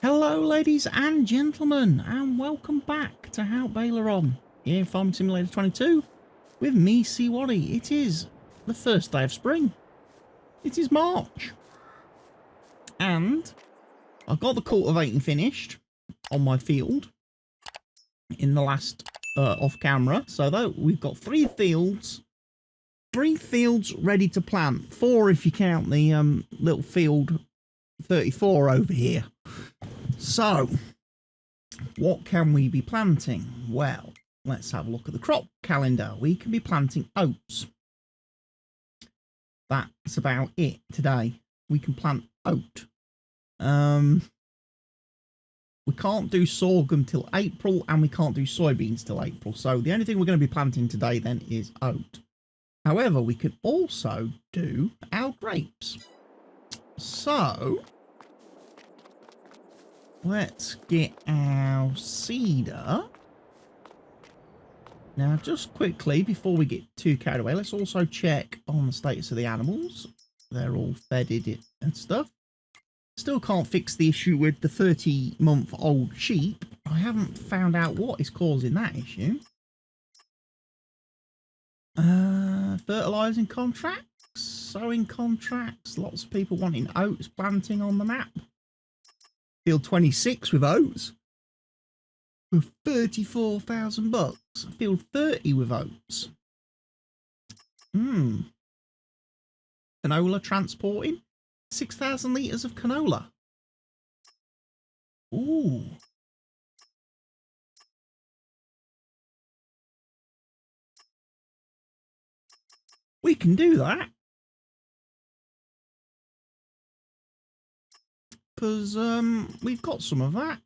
Hello ladies and gentlemen, and welcome back to Haut Beyleron here in Farming Simulator 22 with me, CWATTY. It is the first day of spring. It is March. And I've got the cultivating finished on my field in the last off camera. So though we've got three fields ready to plant. 4 if you count the little field 34 over here. So, what can we be planting? Well, let's have a look at the crop calendar. We can be planting oats. That's about it today. We can plant oat. We can't do sorghum till April, and we can't do soybeans till April. So the only thing we're going to be planting today then is oat. However, we can also do our grapes. So let's get our seeder. Now, just quickly, before we get too carried away, let's also check on the status of the animals. They're all bedded and stuff. Still can't fix the issue with the 30-month-old sheep. I haven't found out what is causing that issue. Fertilising contracts, sowing contracts, lots of people wanting oats planting on the map. Field 26 with oats for 34,000 bucks. Field 30 with oats. Canola transporting 6,000 litres of canola. Ooh. We can do that. Because we've got some of that.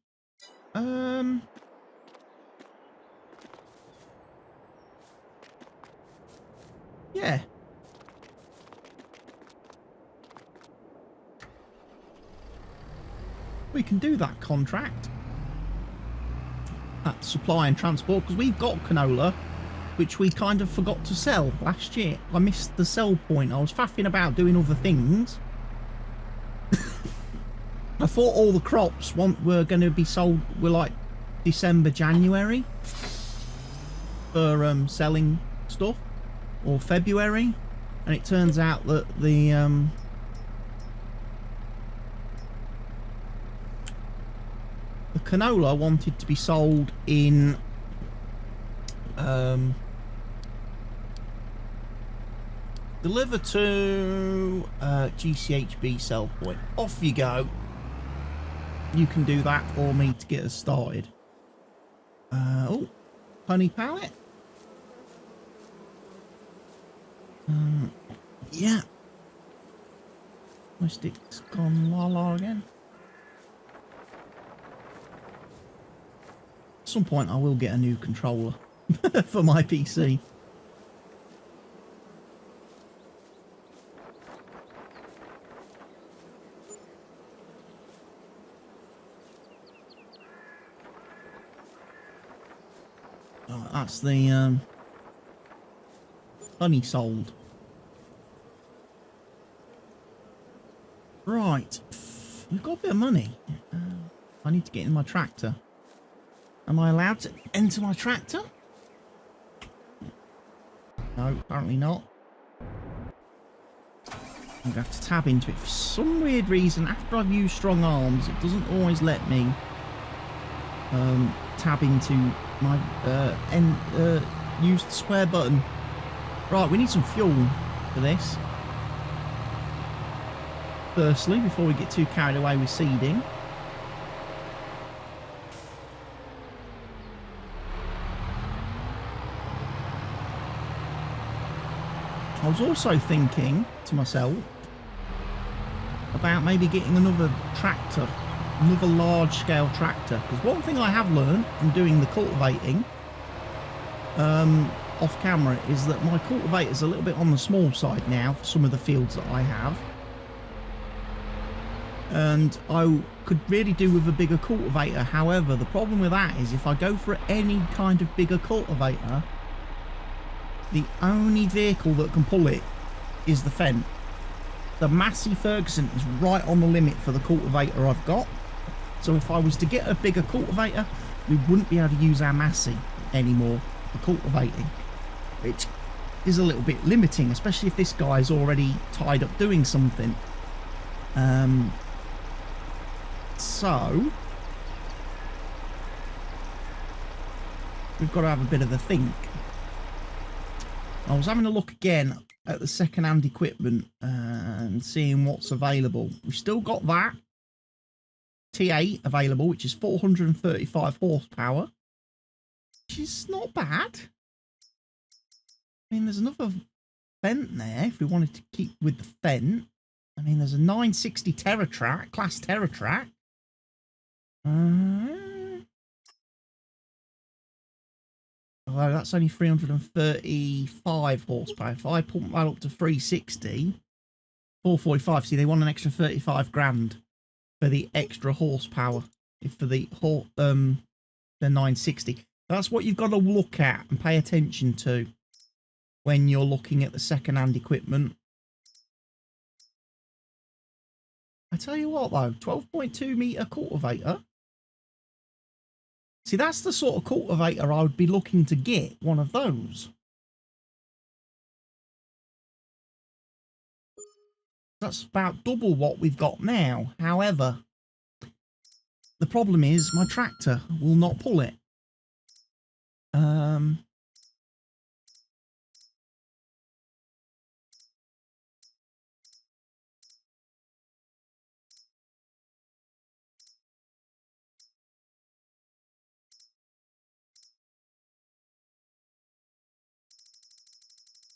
Yeah. We can do that contract. That supply and transport, because we've got canola, which we kind of forgot to sell last year. I missed the sell point. I was faffing about doing other things. I thought all the crops were going to be sold were like December, January for selling stuff, or February, and it turns out that the canola wanted to be sold in deliver to GCHB sell point. Off you go. You can do that for me to get us started. Oh, honey pallet. Yeah. My stick's gone la again. At some point I will get a new controller for my PC. That's the honey sold. Right, we've got a bit of money. I need to get in my tractor. Am I allowed to enter my tractor? No, apparently not. I'm going to have to tab into it. For some weird reason, after I've used strong arms, it doesn't always let me tab into my use the square button. Right, we need some fuel for this. Firstly, before we get too carried away with seeding. I was also thinking to myself about maybe getting another tractor, another large-scale tractor, because one thing I have learned from doing the cultivating off camera is that my cultivator's a little bit on the small side now for some of the fields that I have, and I could really do with a bigger cultivator. However, the problem with that is if I go for any kind of bigger cultivator, the only vehicle that can pull it is the Fendt. The Massey Ferguson is right on the limit for the cultivator I've got. So if I was to get a bigger cultivator, we wouldn't be able to use our Massey anymore for cultivating, which is a little bit limiting, especially if this guy's already tied up doing something. So we've got to have a bit of a think. I was having a look again at the second-hand equipment and seeing what's available. We've still got that T8 available, which is 435 horsepower, which is not bad. I mean, there's another Fendt there if we wanted to keep with the Fendt. I mean, there's a 960 TerraTrack, class TerraTrack. Although that's only 335 horsepower. If I pump that up to 360, 445. See, they want an extra 35 grand for the extra horsepower. For the 960. That's what you've got to look at and pay attention to when you're looking at the second-hand equipment. I tell you what, though, 12.2 metre cultivator. See, that's the sort of cultivator I would be looking to get, one of those. That's about double what we've got now. However, the problem is my tractor will not pull it.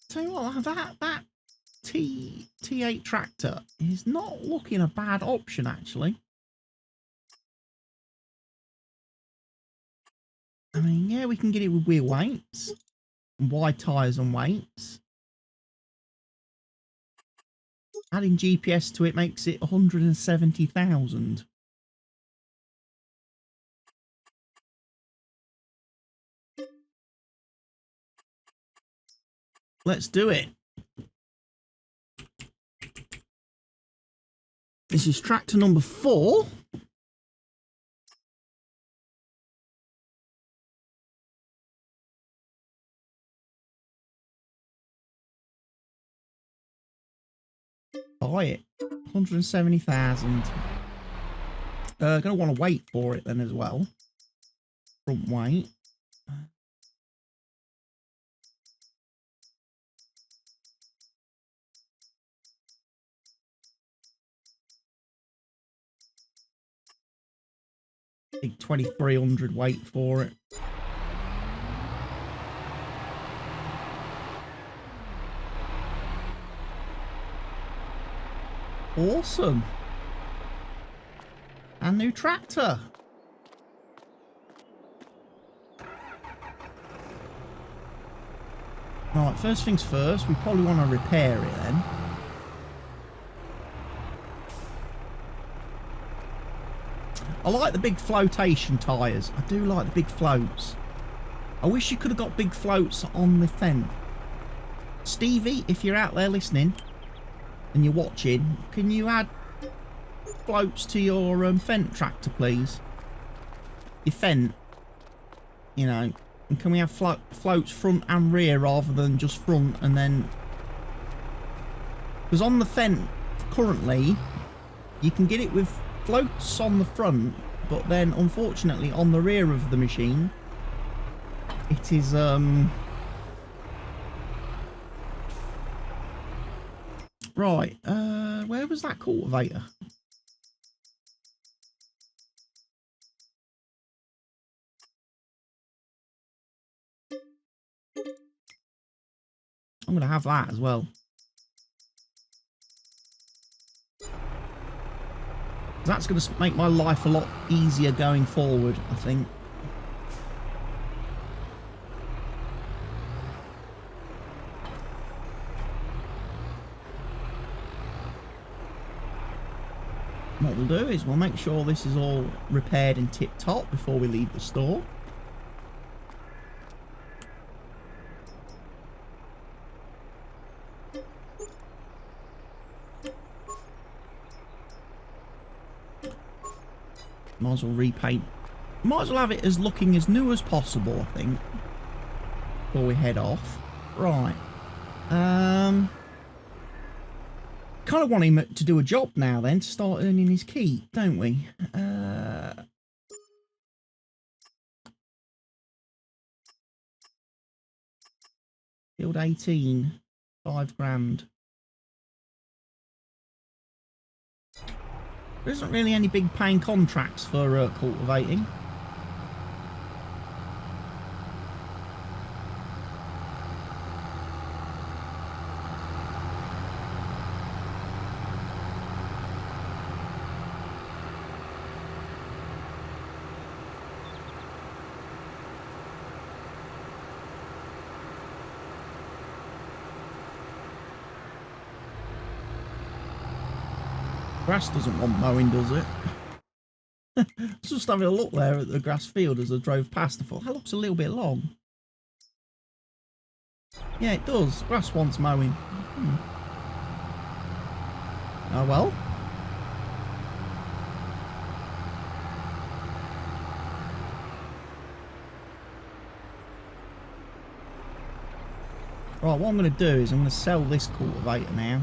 Tell you what, that T8 tractor is not looking a bad option, actually. I mean, yeah, we can get it with wheel weights and wide tyres and weights. Adding GPS to it makes it 170,000. Let's do it. This is tractor number 4. Buy it. 170,000. Gonna want to wait for it then as well. Front weight. Big 2300 weight for it. Awesome. And new tractor. Right, first things first, we probably want to repair it then. I like the big flotation tyres. I do like the big floats. I wish you could have got big floats on the Fendt. Stevie, if you're out there listening and you're watching, can you add floats to your Fendt tractor, please? Your Fendt, you know. And can we have floats front and rear rather than just front and then... Because on the Fendt currently, you can get it with floats on the front, but then unfortunately on the rear of the machine it is right, where was that cultivator? I'm gonna have that as well. That's going to make my life a lot easier going forward, I think. What we'll do is we'll make sure this is all repaired and tip-top before we leave the store. Might as well repaint. Might as well have it as looking as new as possible, I think. Before we head off. Right. Kind of want him to do a job now then, to start earning his keep, don't we? Field 18. 5 grand. There isn't really any big paying contracts for cultivating. Grass doesn't want mowing, does it? Just having a look there at the grass field as I drove past. I thought that looks a little bit long. Yeah, it does. Grass wants mowing. Oh well. Right, what I'm going to do is I'm going to sell this cultivator now.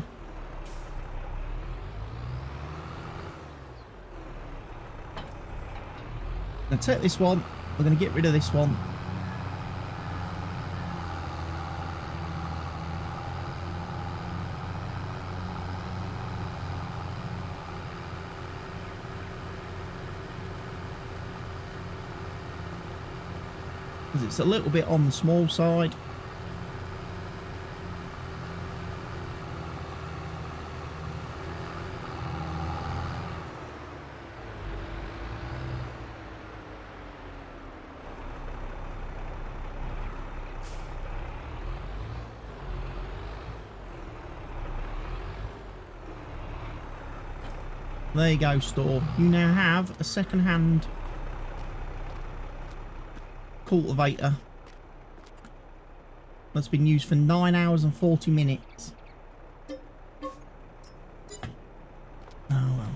I'm going to take this one, we're going to get rid of this one. Because it's a little bit on the small side. There you go, store. You now have a second-hand cultivator that's been used for 9 hours and 40 minutes. Oh well.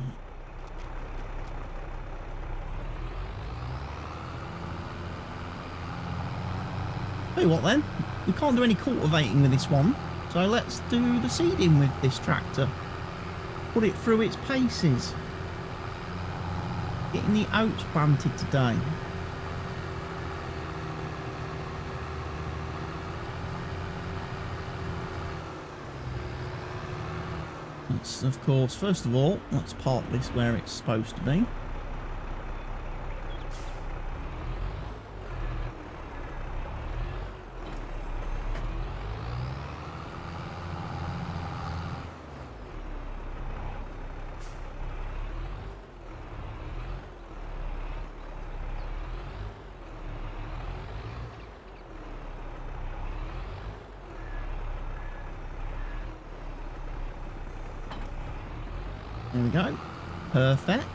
Tell you what then, we can't do any cultivating with this one, so let's do the seeding with this tractor. Put it through its paces. Getting the oats planted today. Let's, of course, first of all, let's park this where it's supposed to be. There we go. Perfect.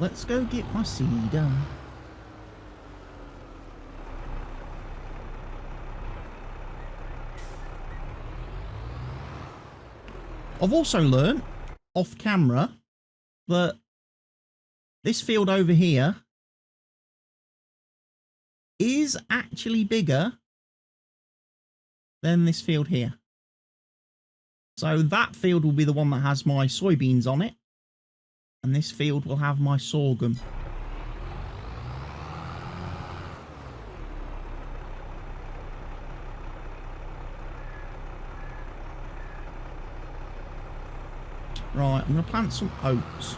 Let's go get my seeder. I've also learnt off camera that this field over here is actually bigger than this field here. So that field will be the one that has my soybeans on it, and this field will have my sorghum. Right, I'm going to plant some oats.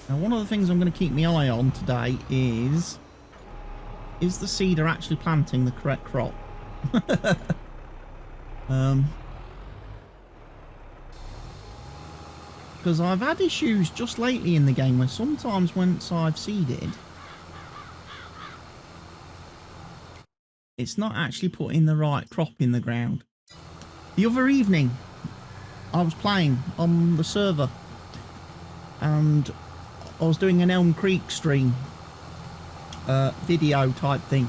Now, one of the things I'm going to keep my eye on today is the seeder actually planting the correct crop? Because I've had issues just lately in the game where sometimes once I've seeded, it's not actually putting the right crop in the ground. The other evening I was playing on the server and I was doing an Elm Creek stream video type thing.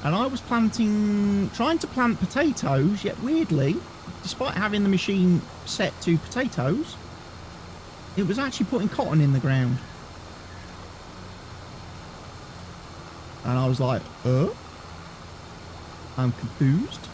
And I was trying to plant potatoes, yet weirdly, despite having the machine set to potatoes, it was actually putting cotton in the ground. And I was like, I'm confused.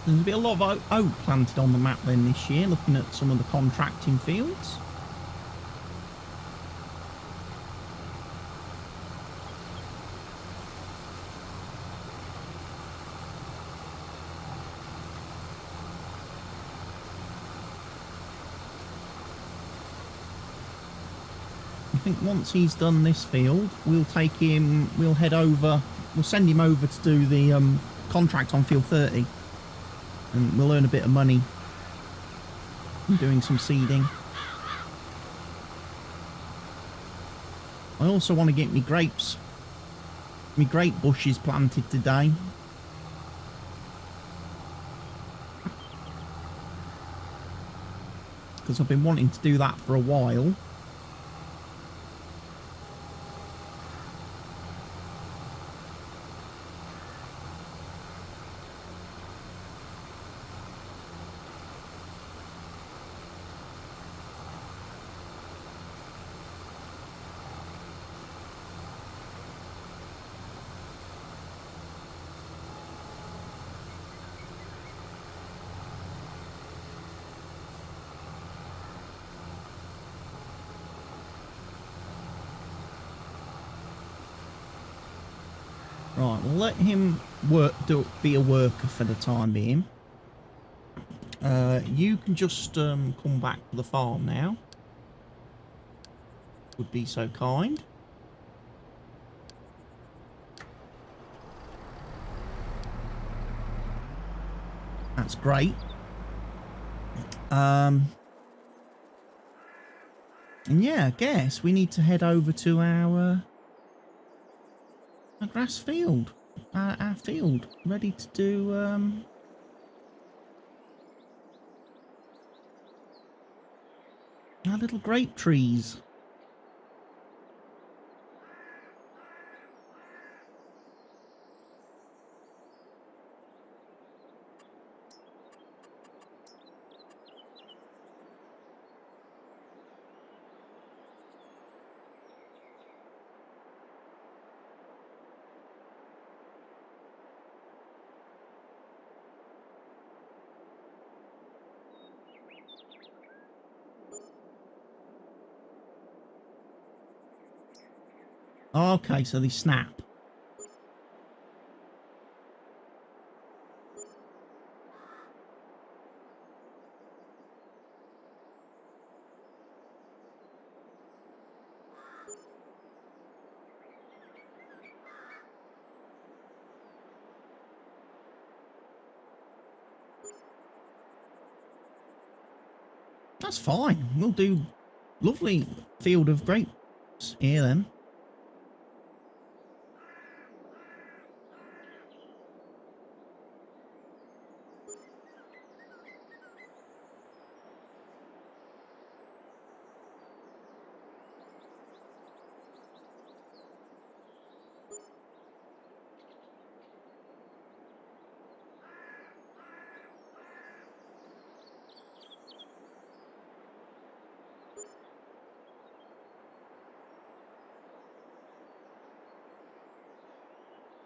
There's been a lot of oak planted on the map then this year, looking at some of the contracting fields. I think once he's done this field, we'll take him, we'll send him over to do the contract on field 30. And we'll earn a bit of money from doing some seeding. I also want to get me grape bushes planted today. Because I've been wanting to do that for a while. Right, we'll let him be a worker for the time being. You can just come back to the farm now. Would be so kind. That's great. And yeah, I guess we need to head over to our grass field, our field, ready to do our little grape trees. Okay, so they snap. That's fine. We'll do lovely field of grapes here then.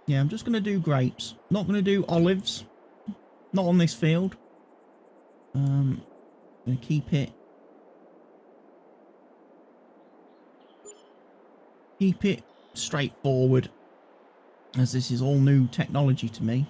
Yeah, I'm just going to do grapes. Not going to do olives. Not on this field. I'm going to keep it straightforward, as this is all new technology to me.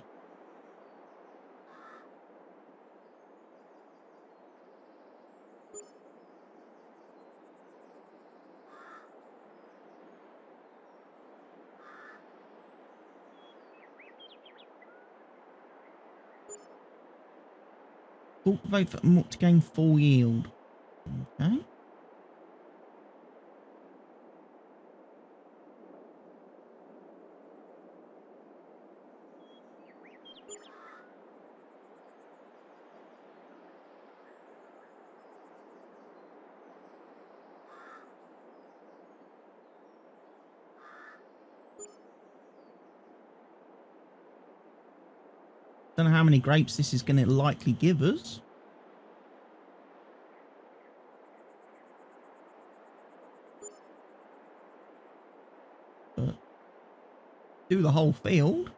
Cultivate for muck to gain full yield. Okay. Don't know how many grapes this is going to likely give us. But do the whole field.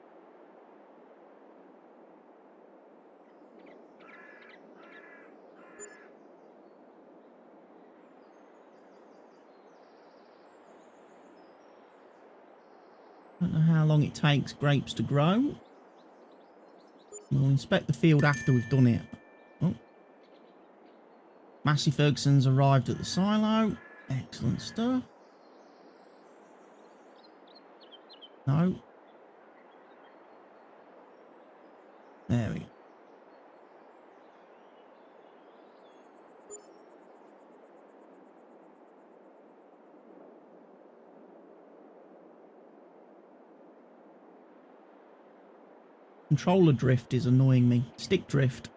Don't know how long it takes grapes to grow. We'll inspect the field after we've done it. Oh. Massey Ferguson's arrived at the silo. Excellent stuff. No. There we go. Controller drift is annoying me. Stick drift.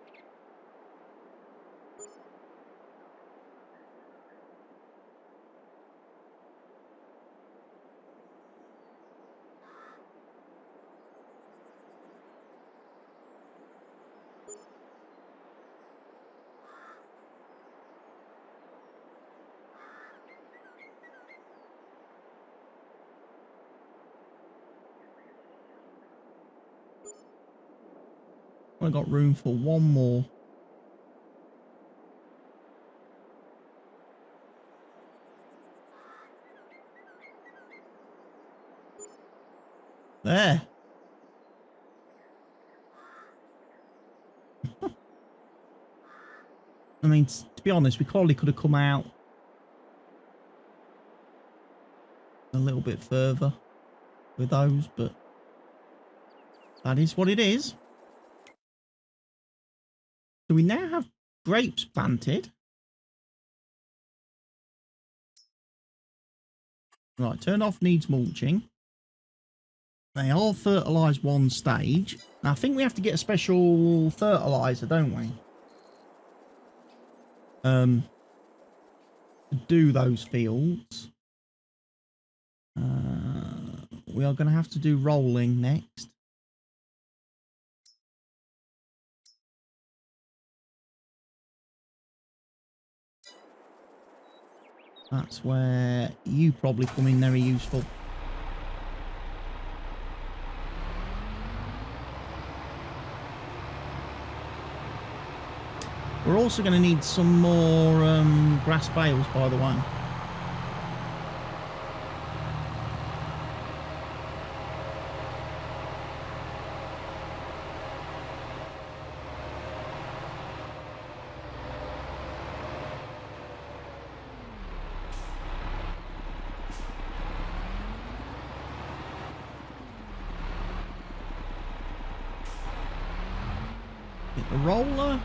I've got room for one more. There. I mean, to be honest, we probably could have come out a little bit further with those, but that is what it is. So we now have grapes planted. Right, turn off needs mulching. They are fertilised one stage. Now, I think we have to get a special fertiliser, don't we? To do those fields. We are going to have to do rolling next. That's where you probably come in very useful. We're also going to need some more grass bales, by the way. Get the roller.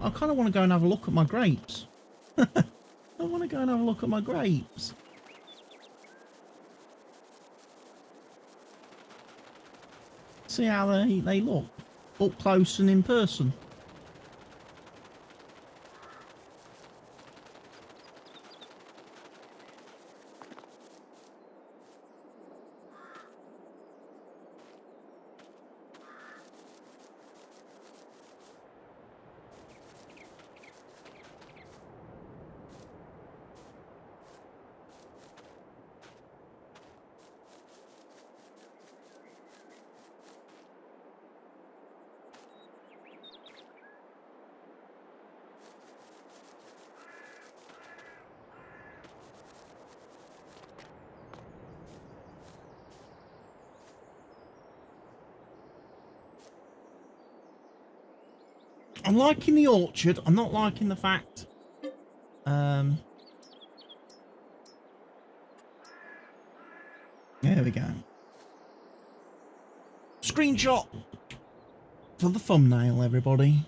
I kind of want to go and have a look at my grapes. I want to go and have a look at my grapes. See how they look up close and in person. I'm liking the orchard. I'm not liking the fact. There we go. Screenshot for the thumbnail, everybody.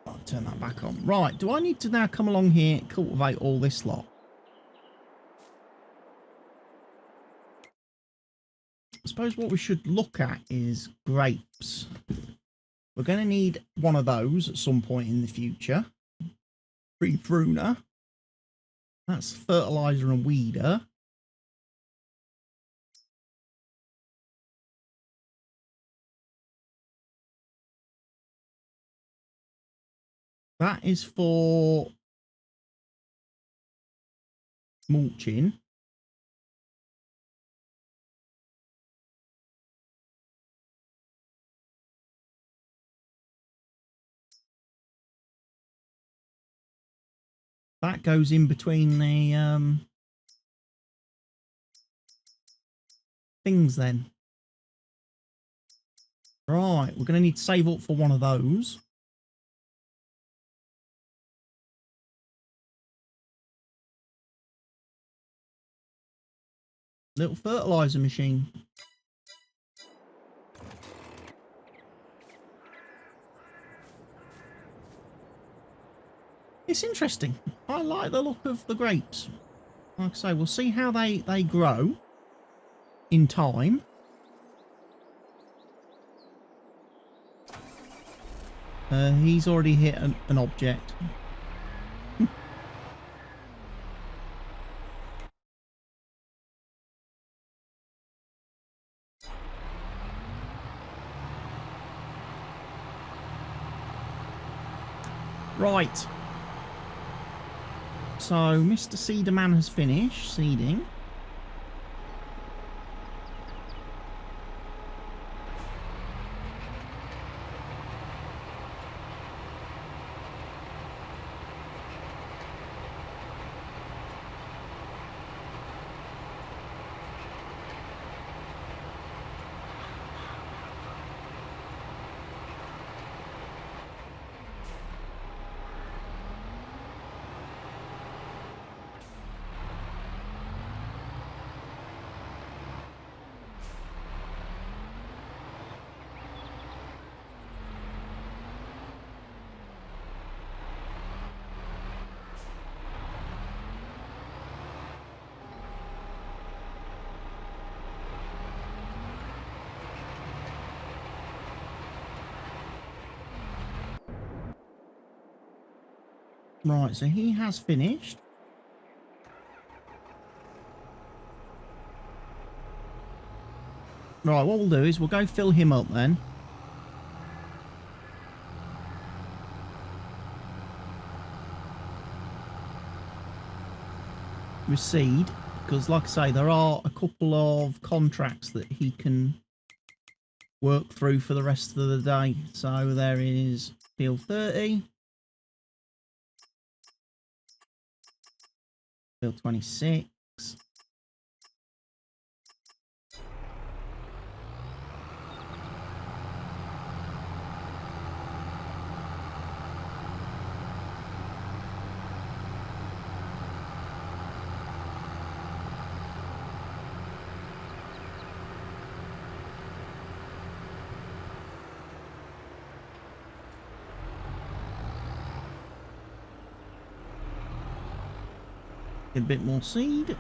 I'll turn that back on. Right, do I need to now come along here and cultivate all this lot? I suppose what we should look at is grapes. We're going to need one of those at some point in the future. Pre-pruner. That's fertilizer and weeder. That is for mulching. That goes in between the things then. Right, we're going to need to save up for one of those. Little fertilizer machine. It's interesting. I like the look of the grapes. Like I say, we'll see how they grow in time. He's already hit an object. Right. So, Mr. Seederman has finished seeding. Right, so he has finished. Right, what we'll do is we'll go fill him up then. With seed, because like I say, there are a couple of contracts that he can work through for the rest of the day. So there is field 30. Field 26. Get a bit more seed.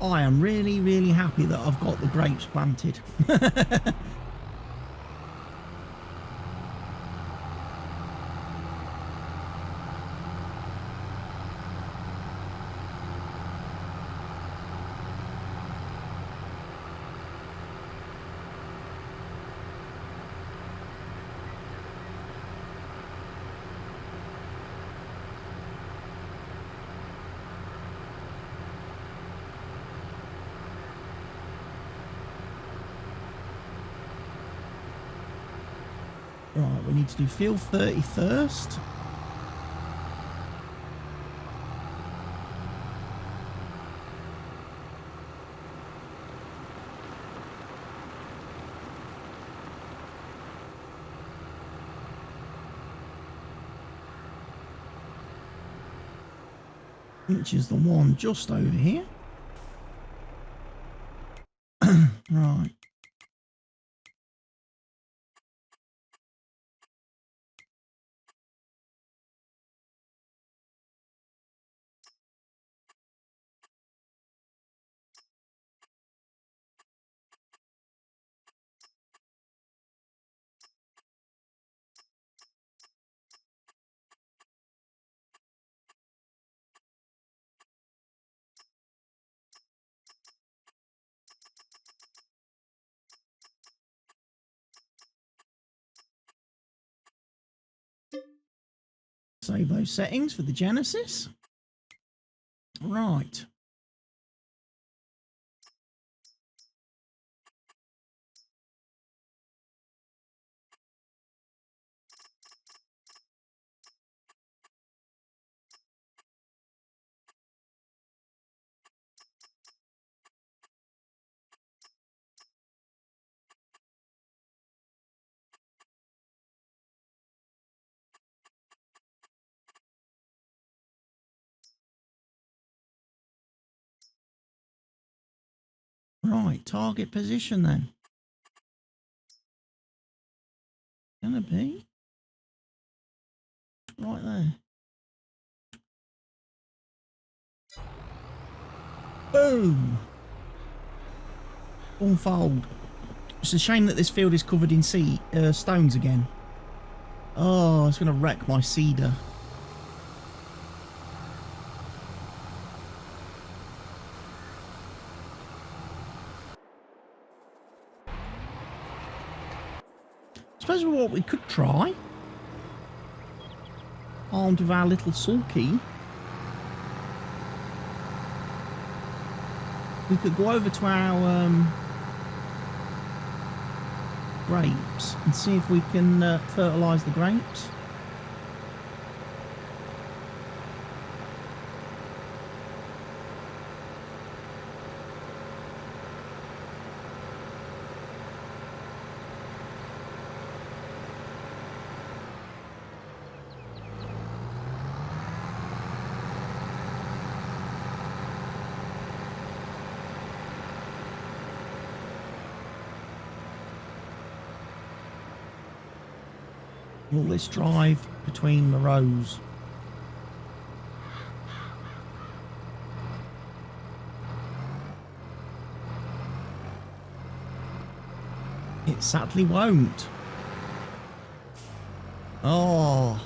I am really, really happy that I've got the grapes planted. Right, we need to do field 30 first. Which is the one just over here. Right. Save those settings for the Genesis. Right. Right, target position then. Gonna be right there. Boom! Unfold. It's a shame that this field is covered in stones again. Oh, it's gonna wreck my cedar. I suppose what we could try, armed with our little sulky, we could go over to our grapes and see if we can fertilise the grapes. All this drive between the rows. It sadly won't. Oh.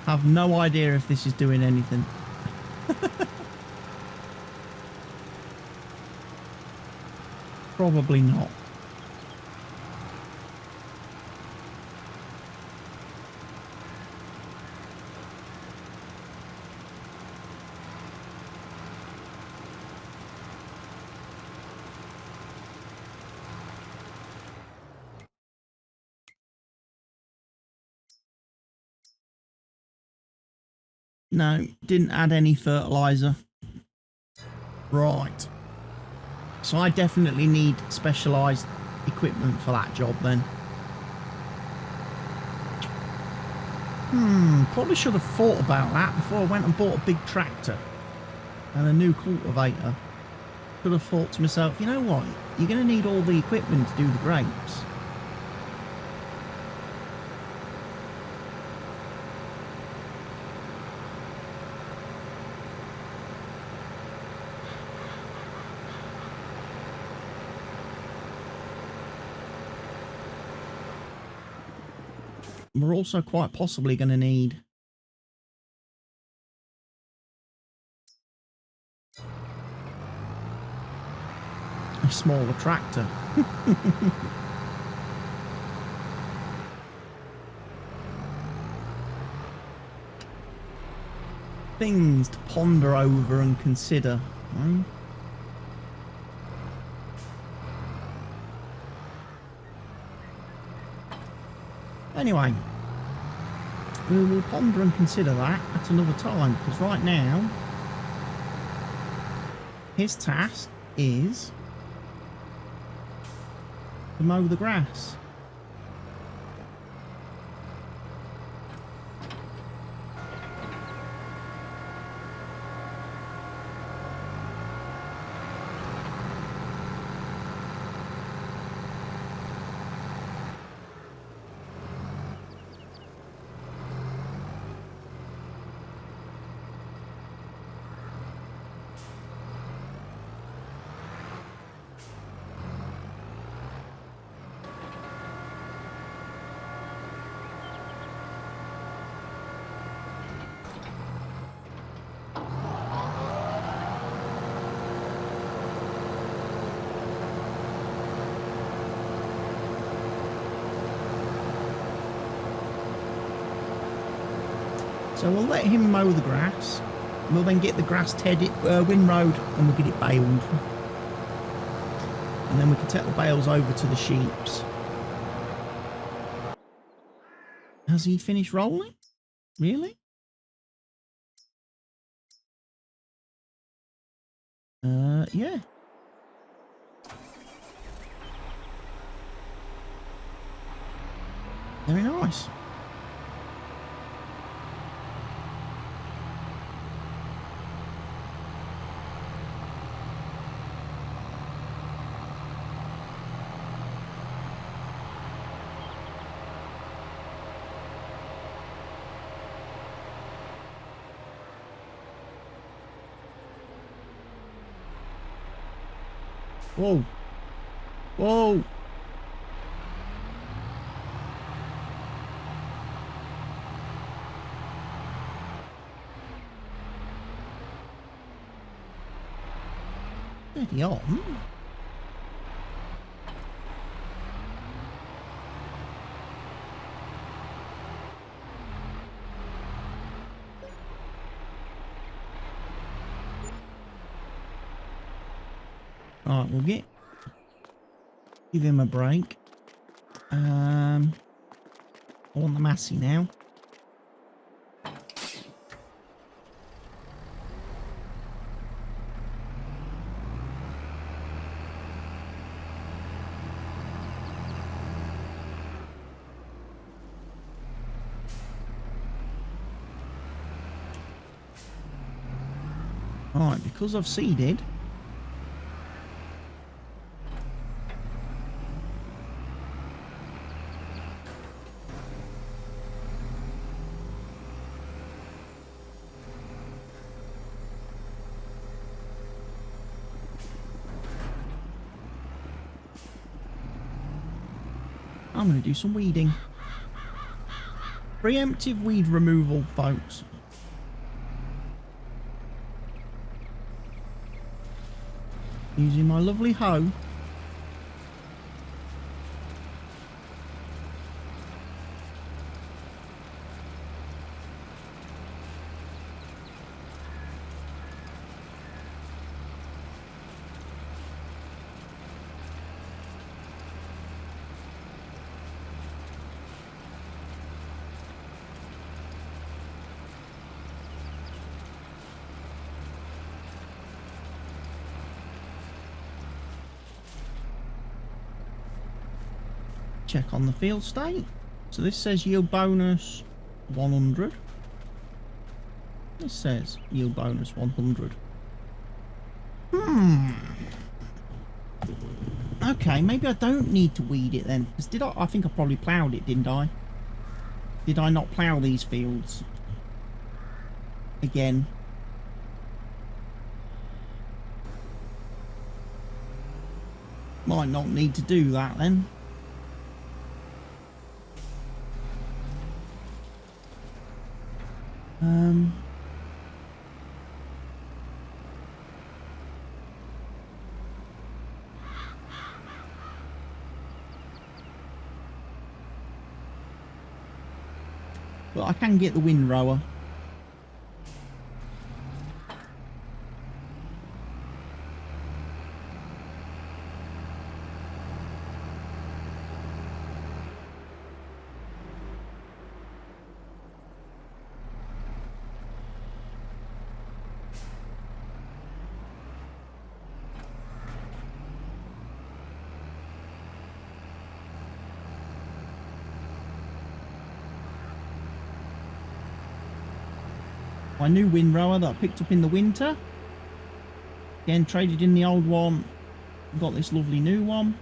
Have no idea if this is doing anything. Probably not. No, didn't add any fertilizer. Right. So I definitely need specialised equipment for that job then. Probably should have thought about that before I went and bought a big tractor and a new cultivator. Could have thought to myself, you know what, you're going to need all the equipment to do the grapes. We're also quite possibly going to need a smaller tractor. Things to ponder over and consider. Right? Anyway, we will ponder and consider that at another time, because right now his task is to mow the grass. So we'll let him mow the grass. We'll then get the grass windrowed and we'll get it baled. And then we can take the bales over to the sheeps. Has he finished rolling? Really? Yeah. Very nice. Whoa. Whoa. Steady on. Alright, we'll give him a break. I want the Massey now. Alright, because I've seeded, I'm going to do some weeding. Preemptive weed removal, folks. Using my lovely hoe. check on the field state. So this says yield bonus 100. This says yield bonus 100. Okay, maybe I don't need to weed it then. Because I think I probably ploughed it, didn't I? Did I not plough these fields? Again. Might not need to do that then. But I can get the windrower. My new windrower that I picked up in the winter. Again, traded in the old one. Got this lovely new one.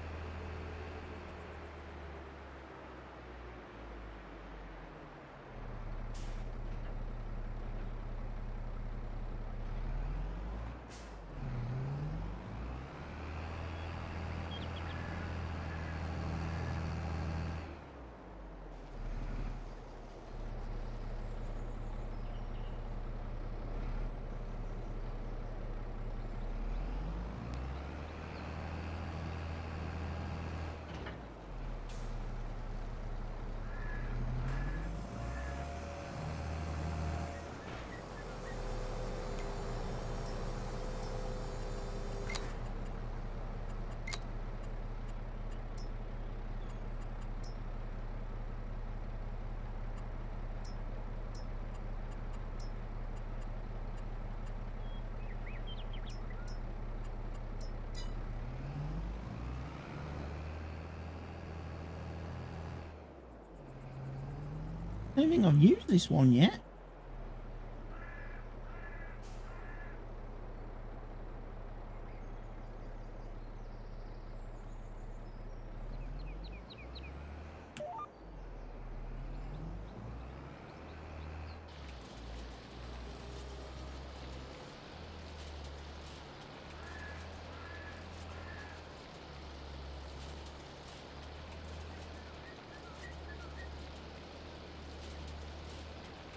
I don't think I've used this one yet.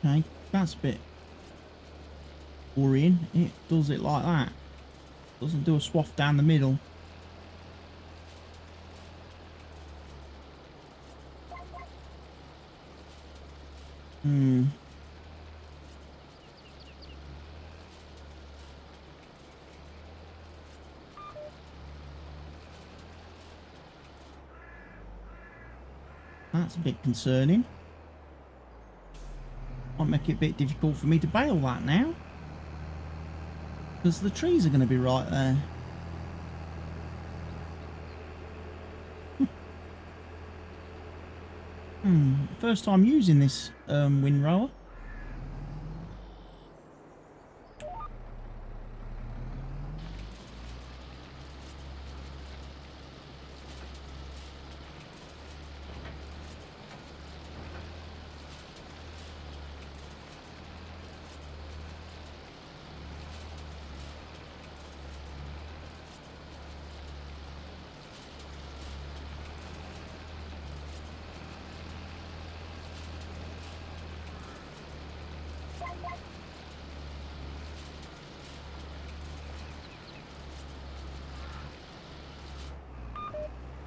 Okay, that's a bit worrying. It does it like that. Doesn't do a swath down the middle. That's a bit concerning. Might make it a bit difficult for me to bale that now, because the trees are going to be right there. First time using this windrower.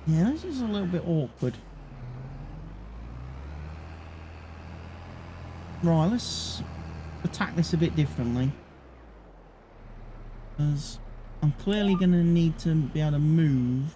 Yeah, this is a little bit awkward. Right, let's attack this a bit differently. Because I'm clearly going to need to be able to move.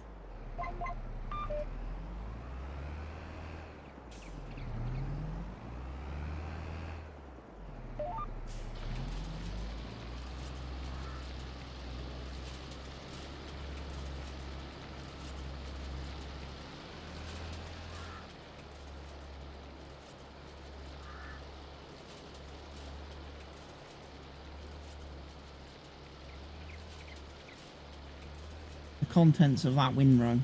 contents of that windrow.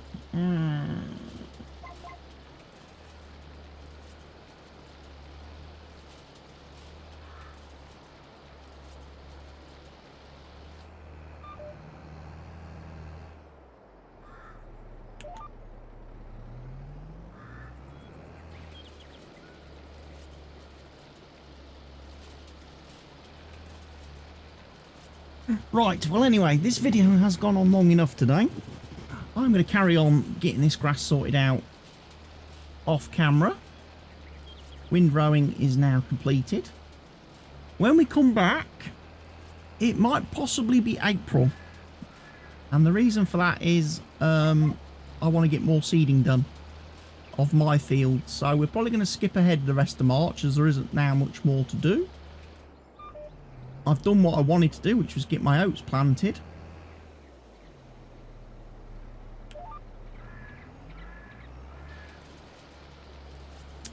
Right, well anyway, this video has gone on long enough today. I'm going to carry on getting this grass sorted out off camera. Windrowing is now completed. When we come back, it might possibly be April. And the reason for that is I want to get more seeding done of my field. So we're probably going to skip ahead the rest of March as there isn't now much more to do. I've done what I wanted to do, which was get my oats planted.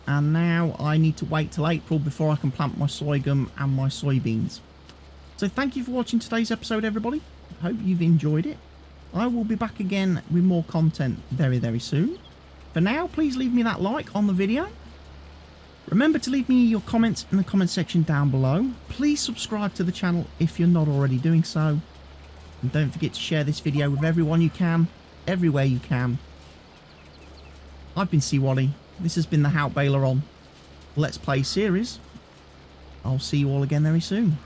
And now I need to wait till April before I can plant my sorghum and my soybeans. So thank you for watching today's episode, everybody. I hope you've enjoyed it. I will be back again with more content very, very soon. For now, please leave me that like on the video. Remember to leave me your comments in the comment section down below. Please subscribe to the channel if you're not already doing so. And don't forget to share this video with everyone you can, everywhere you can. I've been CWATTY. This has been the Haut Beyleron Let's Play series. I'll see you all again very soon.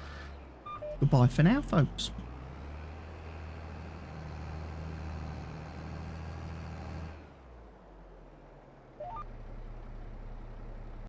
Goodbye for now, folks.